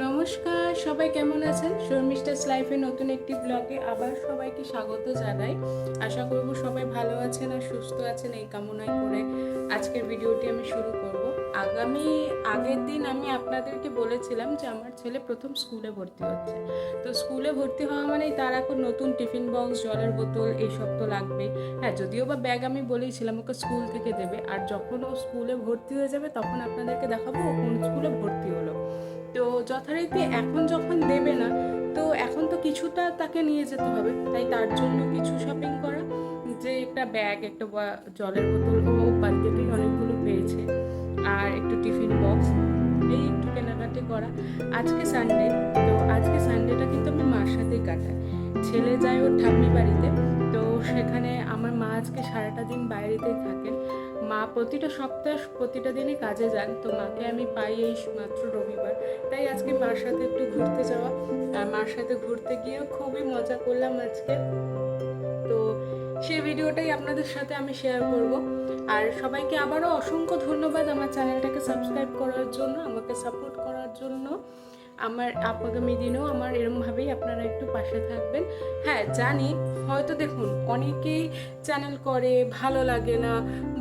নমস্কার, সবাই কেমন আছেন? শর্মিষ্ঠাস লাইফে নতুন একটি ব্লগে আবার সবাইকে স্বাগত জানাই। আশা করব সবাই ভালো আছেন আর সুস্থ আছেন, এই কামনাই করে আজকের ভিডিওটি আমি শুরু করব। আগের দিন আমি আপনাদেরকে বলেছিলাম যে আমার ছেলে প্রথম স্কুলে ভর্তি হচ্ছে। তো স্কুলে ভর্তি হওয়া মানেই তার এখন নতুন টিফিন বক্স, জলের বোতল এইসব তো লাগবে। হ্যাঁ, যদিও বা ব্যাগ আমি বলেইছিলাম ওকে স্কুল থেকে দেবে, আর যখন ও স্কুলে ভর্তি হয়ে যাবে তখন আপনাদেরকে দেখাবো ও কোন স্কুলে ভর্তি হলো। তো যথারীতি এখন যখন দেবে না, তো এখন তো কিছুটা তাকে নিয়ে যেতে হবে, তাই তার জন্য কিছু শপিং করা, যে একটা ব্যাগ, একটা জলের বোতল ও বার্থডেতেই অনেকগুলো পেয়েছে, আর একটু টিফিন বক্স, এই একটু কেনাকাটি করা। আজকে সানডে, তো আজকে সানডেটা কিন্তু আমি মার সাথেই কাটাই। ছেলে যায় ওর ঠাম্মি বাড়িতে, তো সেখানে আমার মা আজকে সারাটা দিন বাইরেতেই থাকেন। মা প্রতিটা সপ্তাহ প্রতিটা দিনই কাজে যান, তো মাকে আমি পাই এই মাত্র রবিবার, তাই আজকে মার সাথে একটু ঘুরতে যাওয়া। আর মার সাথে ঘুরতে গিয়েও খুবই মজা করলাম আজকে। তো সেই ভিডিওটাই আপনাদের সাথে আমি শেয়ার করব। আর সবাইকে আবারও অসংখ্য ধন্যবাদ আমার চ্যানেলটাকে সাবস্ক্রাইব করার জন্য, আমাকে সাপোর্ট করার জন্য। আমার আগামী দিনেও আমার এরমভাবেই আপনারা একটু পাশে থাকবেন। হ্যাঁ জানি, হয়তো দেখুন অনেকেই চ্যানেল করে ভালো লাগে না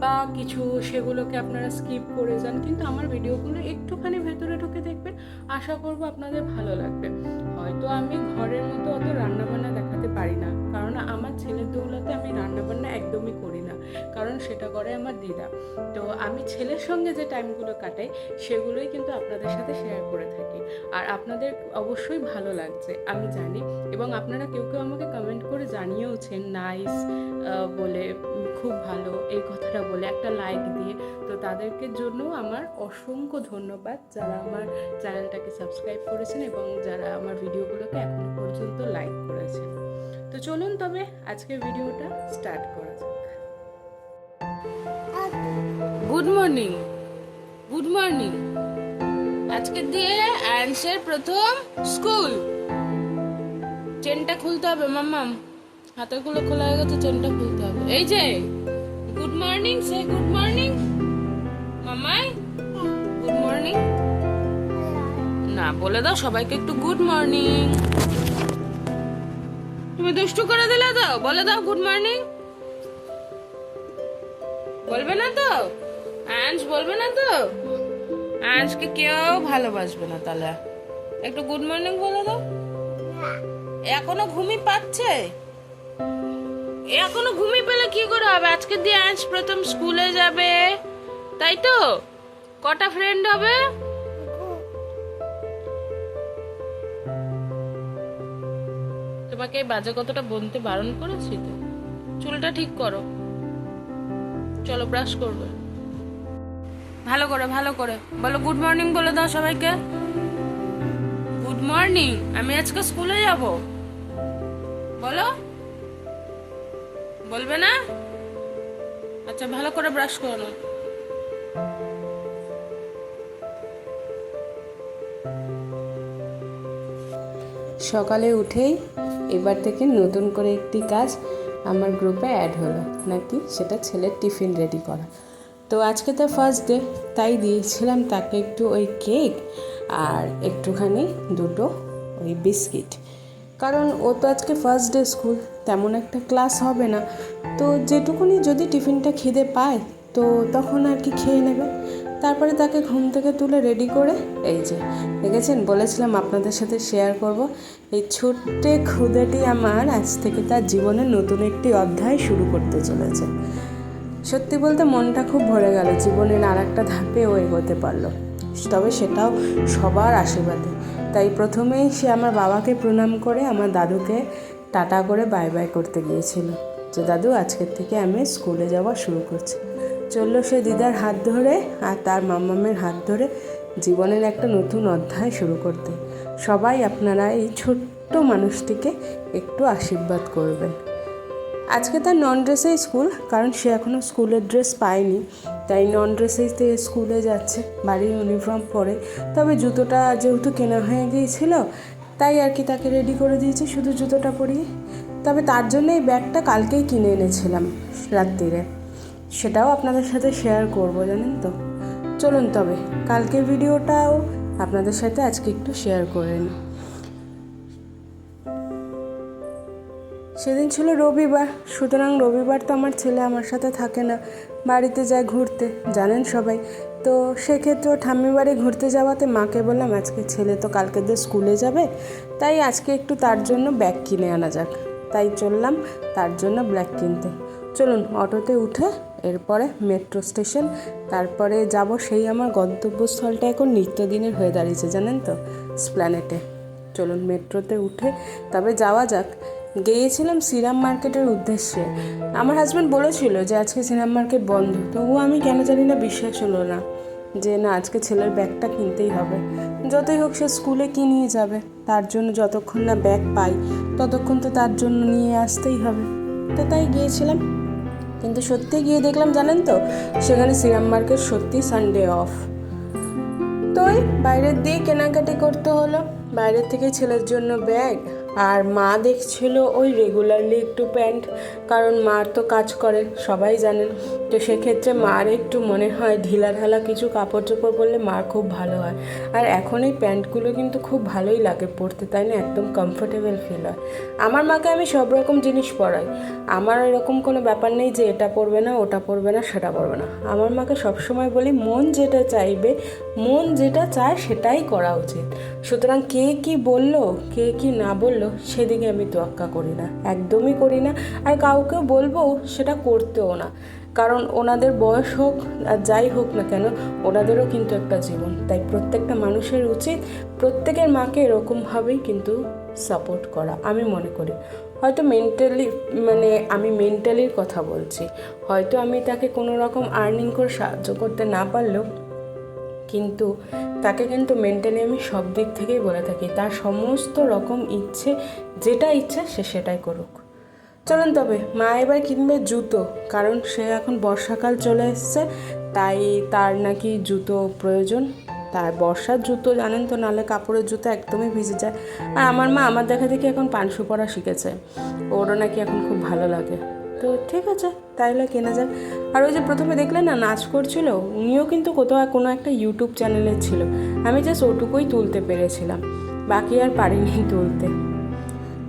বা কিছু, সেগুলোকে আপনারা স্কিপ করে যান, কিন্তু আমার ভিডিওগুলো একটুখানি ভেতরে ঢুকে দেখবেন, আশা করব আপনাদের ভালো লাগবে। হয়তো আমি ঘরের মতো অত রান্নাবান্না দেখাতে পারি না, কারণ আমার ছেলের দৌলতে আমি রান্নাবান্না একদমই করি না, কারণ সেটা করে আমার দিদা। তো আমি ছেলের সঙ্গে যে টাইমগুলো কাটাই সেগুলোই কিন্তু আপনাদের সাথে শেয়ার করে থাকি, আর আপনাদের অবশ্যই ভালো লাগছে আমি জানি। এবং আপনারা কেউ কেউ আমাকে কমেন্ট করে জানিয়েওছেন নাইস বলে, খুব ভালো এই কথাটা বলে একটা লাইক দিয়ে। তো তাদেরকে জন্য আমার অসংখ্য ধন্যবাদ, যারা আমার চ্যানেলটাকে সাবস্ক্রাইব করেছেন এবং যারা আমার ভিডিওগুলোকে এখনো পর্যন্ত লাইক করেছেন। তো চলুন তবে আজকের ভিডিওটা স্টার্ট করা যাক। Good morning, good morning. আজকে দিয়ে অ্যান্সের প্রথম স্কুল। চেনটা খুলতে হবে মাম্মাম, হাতেরগুলো খোলা হয়ে গেছে, চেনটা খুলতে হবে। এই যে গুড মর্নিং, সে গুড মর্নিং মামাই, গুড মর্নিং। না বলে দাও সবাইকে একটু গুড মর্নিং। তুমি দুষ্টু করে দিলে তো, বলে দাও গুড মর্নিং। বলবে না তো অ্যান্স, বলবে না তো আজকে কেউ ভালোবাসবে না, তাহলে একটু গুড মর্নিং বলে দাও। এখনো ঘুমি পাচ্ছে, এখনো ঘুমি পেলে কি করে হবে? আজকে দিয়ে আজ প্রথম স্কুলে যাবে, তাই তো? কটা ফ্রেন্ড হবে? তোমাকে এই বাজে কতটা বলতে বারণ করেছি তো? চুলটা ঠিক করো, চলো ব্রাশ করবে। ভালো করে ভালো করে বলো গুড মর্নিং, বলে দাও সবাইকে গুড মর্নিং। আমি আজকে স্কুলে যাব, বলো। বলবে না? আচ্ছা ভালো করে ব্রাশ করো না। সকালে উঠেই এবার থেকে নতুন করে একটি কাজ আমার গ্রুপে অ্যাড হলো, নাকি সেটা ছেলের টিফিন রেডি করা। তো আজকে তো ফার্স্ট ডে, তাই দিয়েছিলাম তাকে একটু ওই কেক আর একটুখানি দুটো ওই বিস্কিট, কারণ ও তো আজকে ফার্স্ট ডে স্কুল, তেমন একটা ক্লাস হবে না, তো যেটুকুনি যদি টিফিনটা খিদে পায় তো তখন আর কি খেয়ে নেবে। তারপরে তাকে ঘুম থেকে তুলে রেডি করে, এই যে দেখেছেন, বলেছিলাম আপনাদের সাথে শেয়ার করব, এই ছোট্ট ক্ষুদাটি আমার আজ থেকে তার জীবনের নতুন একটি অধ্যায় শুরু করতে চলেছে। সত্যি বলতে মনটা খুব ভরে গেল, জীবনের আর একটা ধাপে ও এগোতে পারলো, তবে সেটাও সবার আশীর্বাদে। তাই প্রথমেই সে আমার বাবাকে প্রণাম করে আমার দাদুকে টাটা করে বাই বাই করতে গিয়েছিল, যে দাদু আজকের থেকে আমি স্কুলে যাওয়া শুরু করছি। চললো সে দিদার হাত ধরে আর তার মাম্মামের হাত ধরে জীবনের একটা নতুন অধ্যায় শুরু করতে। সবাই আপনারা এই ছোট্ট মানুষটিকে একটু আশীর্বাদ করবেন। আজকে তার নন ড্রেসেই স্কুল, কারণ সে এখনও স্কুলের ড্রেস পায়নি, তাই নন ড্রেসেই স্কুলে যাচ্ছে, বাড়ির ইউনিফর্ম পরে। তবে জুতোটা যেহেতু কেনা হয়ে গিয়েছিল, তাই আর কি তাকে রেডি করে দিয়েছি শুধু জুতোটা পরিয়ে। তবে তার জন্য এই ব্যাগটা কালকেই কিনে এনেছিলাম রাত্রিরে, সেটাও আপনাদের সাথে শেয়ার করব, জানেন তো। চলুন তবে কালকে ভিডিওটাও আপনাদের সাথে আজকে একটু শেয়ার করে নিই। সেদিন ছিল রবিবার, সুতরাং রবিবার তো আমার ছেলে আমার সাথে থাকে না, বাড়িতে যায় ঘুরতে, জানেন সবাই। তো সেক্ষেত্রেও ঠাম্মি বাড়ি ঘুরতে যাওয়াতে মাকে বললাম আজকে ছেলে তো কালকে দিয়ে স্কুলে যাবে, তাই আজকে একটু তার জন্য ব্যাগ কিনে আনা যাক। তাই চললাম তার জন্য ব্যাগ কিনতে। চলুন অটোতে উঠে এরপরে মেট্রো স্টেশন, তারপরে যাব সেই আমার গন্তব্যস্থলটা এখন নিত্যদিনের হয়ে দাঁড়িয়েছে, জানেন তো, এসপ্ল্যানেডে। চলুন মেট্রোতে উঠে তবে যাওয়া যাক। গিয়েছিলাম সিরাম মার্কেটের উদ্দেশ্যে। আমার হাজব্যান্ড বলেছিল যে আজকে সিরাম মার্কেট বন্ধ, তবুও আমি কেন জানি না বিশ্বাস হলো না যে না আজকে ছেলের ব্যাগটা কিনতেই হবে। যতই হোক সে স্কুলে কি নিয়ে যাবে, তার জন্য যতক্ষণ না ব্যাগ পাই ততক্ষণ তো তার জন্য নিয়ে আসতেই হবে। তো তাই গিয়েছিলাম, কিন্তু সত্যি গিয়ে দেখলাম জানেন তো, সেখানে সিরাম মার্কেট সত্যি সানডে অফ। তো ওই বাইরের দিয়ে কেনাকাটি করতে হলো, বাইরের থেকে ছেলের জন্য ব্যাগ, আর মা দেখছিল ওই রেগুলারলি একটু প্যান্ট, কারণ মার তো কাজ করে সবাই জানেন। তো সেক্ষেত্রে মার একটু মনে হয় ঢিলা ঢালা কিছু কাপড় চোপড় পরলে মার খুব ভালো হয়। আর এখন এই প্যান্টগুলো কিন্তু খুব ভালোই লাগে পরতে, তাই না, একদম কমফোর্টেবল ফিল হয়। আমার মাকে আমি সব রকম জিনিস পরাই, আমার এরকম কোনো ব্যাপার নেই যে এটা পরবে না ওটা পরবে না সেটা পরবে না। আমার মাকে সবসময় বলি মন যেটা চাইবে, মন যেটা চায় সেটাই করা উচিত। সুতরাং কে কি বললো কে কি না বললো সেদিকে আমি তোয়াক্কা করি না, একদমই করি না। আর কাউকে বলবো সেটা করতেও না, কারণ ওনাদের বয়স হোক আর যাই হোক না কেন, ওনাদেরও কিন্তু একটা জীবন। তাই প্রত্যেকটা মানুষের উচিত প্রত্যেকের মাকে এরকমভাবেই কিন্তু সাপোর্ট করা, আমি মনে করি। হয়তো মেন্টালি, মানে আমি মেন্টালির কথা বলছি, হয়তো আমি তাকে কোনো রকম আর্নিং করে সাহায্য করতে না পারলেও কিন্তু তাকে কিন্তু মেন্টালি আমি সব দিক থেকেই বলে থাকি তার সমস্ত রকম ইচ্ছে, যেটা ইচ্ছে সে সেটাই করুক। চলুন তবে মা এবার কিনবে জুতো, কারণ সে এখন বর্ষাকাল চলে এসছে, তাই তার নাকি জুতো প্রয়োজন। তার বর্ষার জুতো জানেন তো, নাহলে কাপড়ের জুতো একদমই ভিজে যায়। আর আমার মা আমার দেখা দেখি এখন পানসু পরা শিখেছে, ওরও নাকি এখন খুব ভালো লাগে। তো ঠিক আছে, তাইলে কেনা যাক। আর ওই যে প্রথমে দেখলেন না নাচ করছিল, উনিও কিন্তু কোথাও কোনো একটা ইউটিউব চ্যানেলের ছিল। আমি জাস্ট ওটুকুই তুলতে পেরেছিলাম, বাকি আর পারিনি তুলতে।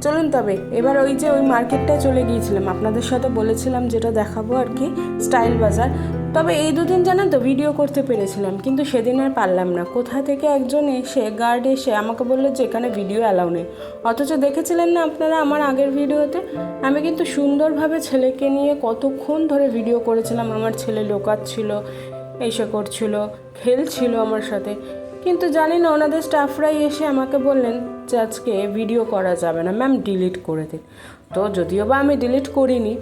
চলুন তবে এবার ওই যে ওই মার্কেটটায় চলে গিয়েছিলাম, আপনাদের সাথে বলেছিলাম যেটা দেখাবো আর কি, স্টাইল বাজার। তবে এই দুদিন জানেন তো ভিডিও করতে পেরেছিলাম, কিন্তু সেদিন আর পারলাম না। কোথা থেকে একজন এসে গার্ড এসে আমাকে বললো যে এখানে ভিডিও অ্যালাউ নেই। অথচ দেখেছিলেন না আপনারা আমার আগের ভিডিওতে, আমি কিন্তু সুন্দরভাবে ছেলেকে নিয়ে কতক্ষণ ধরে ভিডিও করেছিলাম। আমার ছেলে লোকাচ্ছিল, এসে করছিল, খেলছিল আমার সাথে। কিন্তু জানি না ওনাদের স্টাফরাই এসে আমাকে বললেন যে আজকে ভিডিও করা যাবে না ম্যাম, ডিলিট করে দিন। তো যদিও বা আমি ডিলিট করিনি,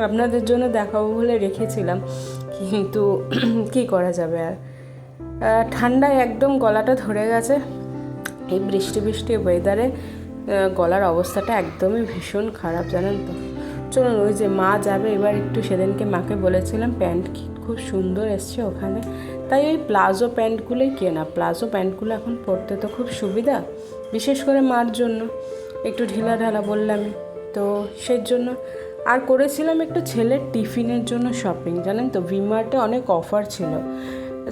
আপনাদের জন্য দেখাবো বলে রেখেছিলাম, কিন্তু কি করা যাবে আর। ঠান্ডায় একদম গলাটা ধরে গেছে, এই বৃষ্টি বৃষ্টি ওয়েদারে গলার অবস্থাটা একদমই ভীষণ খারাপ, জানেন তো। চলুন ওই যে মা যাবে এবার একটু, সেদিনকে মাকে বলেছিলাম প্যান্ট খুব সুন্দর এসছে ওখানে, তাই ওই প্লাজো প্যান্টগুলোই কেনা। প্লাজো প্যান্টগুলো এখন পরতে তো খুব সুবিধা, বিশেষ করে মার জন্য একটু ঢিলা ঢালা বললামই তো, সেই জন্য। আর করেছিলাম একটু ছেলের টিফিনের জন্য শপিং, জানেন তো, ভিমার্টে অনেক অফার ছিল।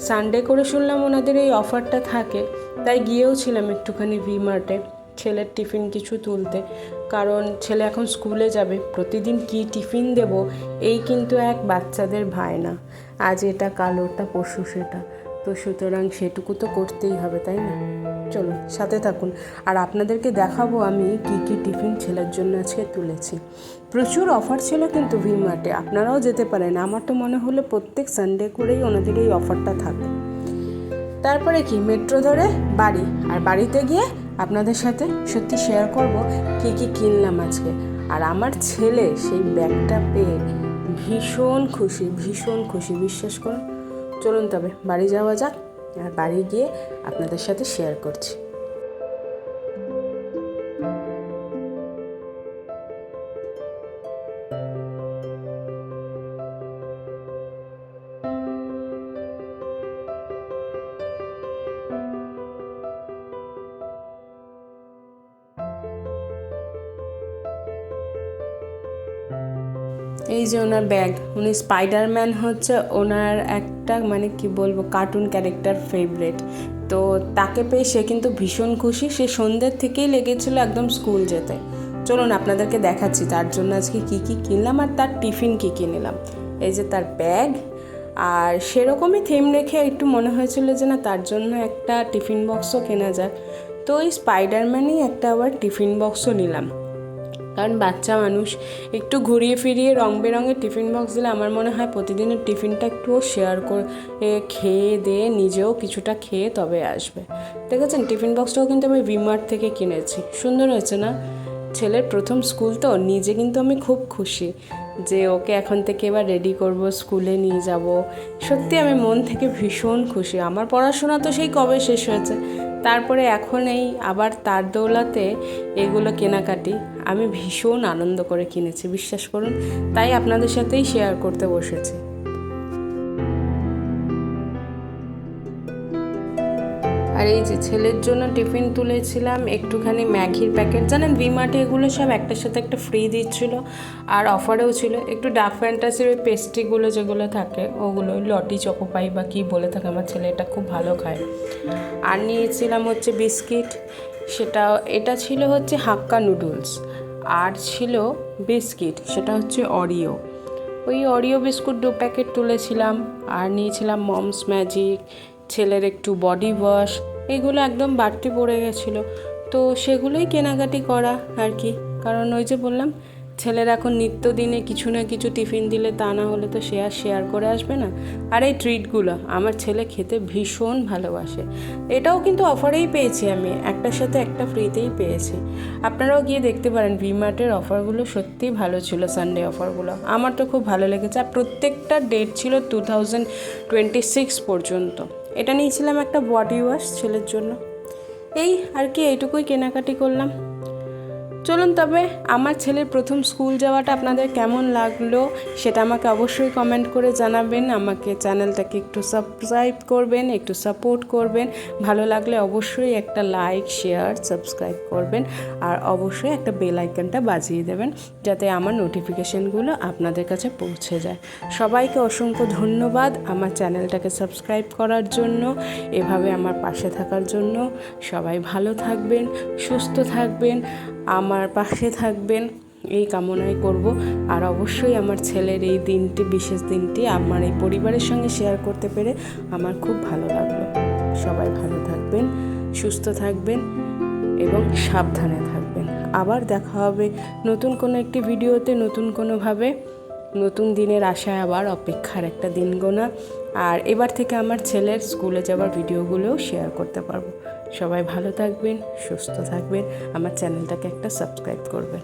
সানডে করে শুনলাম ওনাদের এই অফারটা থাকে, তাই গিয়েও ছিলাম একটুখানি ভিমার্টে ছেলের টিফিন কিছু তুলতে। কারণ ছেলে এখন স্কুলে যাবে, প্রতিদিন কি টিফিন দেব এই কিন্তু এক বাচ্চাদের ভায়না, আজ এটা কাল ওটা পরশু সেটা, তো সুতরাং সেটুকু তো করতেই হবে, তাই না। চলুন সাথে থাকুন, আর আপনাদেরকে দেখাবো আমি কি কি টিফিন ছেলের জন্য আজকে তুলেছি। প্রচুর অফার ছিল কিন্তু ভিমার্টে, আপনারাও যেতে পারেন। আমার তো মনে হলো প্রত্যেক সানডে করেই ওনাদের এই অফারটা থাকে। তারপরে কি মেট্রো ধরে বাড়ি, আর বাড়িতে গিয়ে আপনাদের সাথে সত্যি শেয়ার করব কী কী কিনলাম আজকে। আর আমার ছেলে সেই ব্যাগটা পেয়ে ভীষণ খুশি, ভীষণ খুশি, বিশ্বাস করুন। চলুন তবে বাড়ি যাওয়া যাক, আর বাড়ি গিয়ে আপনাদের সাথে শেয়ার করছি। এই যে ওনার ব্যাগ, উনি স্পাইডারম্যান হচ্ছে ওনার একটা মানে কি বলবো কার্টুন ক্যারেক্টার ফেভারিট। তো তাকে পেয়ে সে কিন্তু ভীষণ খুশি, সে সন্ধ্যের থেকেই লেগেছিল একদম স্কুল যেতে। চলুন আপনাদেরকে দেখাচ্ছি তার জন্য আজকে কী কী কিনলাম আর তার টিফিন কী কী নিলাম। এই যে তার ব্যাগ, আর সেরকমই থিম রেখে একটু মনে হয়েছিল যে না তার জন্য একটা টিফিন বক্সও কেনা যাক। তো ওই স্পাইডারম্যানই একটা আবার টিফিন বক্সও নিলাম, কারণ বাচ্চা মানুষ একটু ঘুরিয়ে ফিরিয়ে রং বেরঙের টিফিন বক্স দিলে আমার মনে হয় প্রতিদিনের টিফিনটা একটুও শেয়ার করে খেয়ে দিয়ে নিজেও কিছুটা খেয়ে তবে আসবে। দেখেছেন টিফিন বক্সটাও কিন্তু আমি ভিমার্ট থেকে কিনেছি, সুন্দর হয়েছে না? ছেলের প্রথম স্কুল তো, নিজে কিন্তু আমি খুব খুশি যে ওকে এখন থেকে এবার রেডি করব, স্কুলে নিয়ে যাব। সত্যি আমি মন থেকে ভীষণ খুশি। আমার পড়াশোনা তো সেই কবে শেষ হয়েছে, তারপরে এখন এই আবার তার দৌলাতে এগুলো কেনাকাটি আমি ভীষণ আনন্দ করে কিনেছি, বিশ্বাস করুন। তাই আপনাদের সাথেই শেয়ার করতে বসেছি। আর এই যে ছেলের জন্য টিফিন তুলেছিলাম একটুখানি ম্যাগির প্যাকেট। জানেন ভিমার্টে এগুলো সব একটার সাথে একটা ফ্রি দিচ্ছিল, আর অফারেও ছিল। একটু ডার্ক ফ্যান্টাসির ওই পেস্ট্রিগুলো যেগুলো থাকে ওগুলো, লটি চকোপাই বা কী বলে থাকে, আমার ছেলে এটা খুব ভালো খায়। আর নিয়েছিলাম হচ্ছে বিস্কিট, এটা ছিল হচ্ছে হাক্কা নুডলস, আর ছিল বিস্কিট সেটা হচ্ছে অরিও। ওই অরিও বিস্কুট 2 প্যাকেট তুলেছিলাম। আর নিয়েছিলাম মমস ম্যাজিক, ছেলের একটু বডি ওয়াশ, এগুলো একদম বাড়তি পড়ে গেছিলো, তো সেগুলোই কেনাকাটি করা আর কি। কারণ ওই যে বললাম ছেলের এখন নিত্যদিনে কিছু না কিছু টিফিন দিলে তা না হলে তো সে আর শেয়ার করে আসবে না। আর এই ট্রিটগুলো আমার ছেলে খেতে ভীষণ ভালোবাসে। এটাও কিন্তু অফারেই পেয়েছি, আমি একটার সাথে একটা ফ্রিতেই পেয়েছি। আপনারাও গিয়ে দেখতে পারেন, ভিমার্টের অফারগুলো সত্যিই ভালো ছিল, সানডে অফারগুলো আমার তো খুব ভালো লেগেছে। আর প্রত্যেকটা ডেট ছিল 2026 পর্যন্ত। এটা নিয়েছিলাম একটা বডি ওয়াশ ছেলের জন্য। এই আর কি, এইটুকুই কেনাকাটি করলাম। চলুন তবে আমার ছেলের প্রথম স্কুল যাওয়াটা আপনাদের কেমন লাগলো সেটা আমাকে অবশ্যই কমেন্ট করে জানাবেন। আমাকে চ্যানেলটাকে একটু সাবস্ক্রাইব করবেন, একটু সাপোর্ট করবেন। ভালো লাগলে অবশ্যই একটা লাইক, শেয়ার, সাবস্ক্রাইব করবেন। আর অবশ্যই একটা বেল আইকনটা বাজিয়ে দেবেন যাতে আমার নোটিফিকেশানগুলো আপনাদের কাছে পৌঁছে যায়। সবাইকে অসংখ্য ধন্যবাদ আমার চ্যানেলটাকে সাবস্ক্রাইব করার জন্য, এভাবে আমার পাশে থাকার জন্য। সবাই ভালো থাকবেন, সুস্থ থাকবেন, আমার পাশে থাকবেন এই কামনাই করব। আর অবশ্যই আমার ছেলের এই দিনটি, বিশেষ দিনটি আমার এই পরিবারের সঙ্গে শেয়ার করতে পেরে আমার খুব ভালো লাগলো। সবাই ভালো থাকবেন, সুস্থ থাকবেন এবং সাবধানে থাকবেন। আবার দেখা হবে নতুন কোনো একটি ভিডিওতে, নতুন কোনোভাবে, নতুন দিনের আশায় আবার অপেক্ষার একটা দিন গোনা। আর এবার থেকে আমার ছেলের স্কুলে যাওয়ার ভিডিওগুলোও শেয়ার করতে পারবো। সবাই ভালো থাকবেন, সুস্থ থাকবেন, আমার চ্যানেলটাকে একটা সাবস্ক্রাইব করবেন।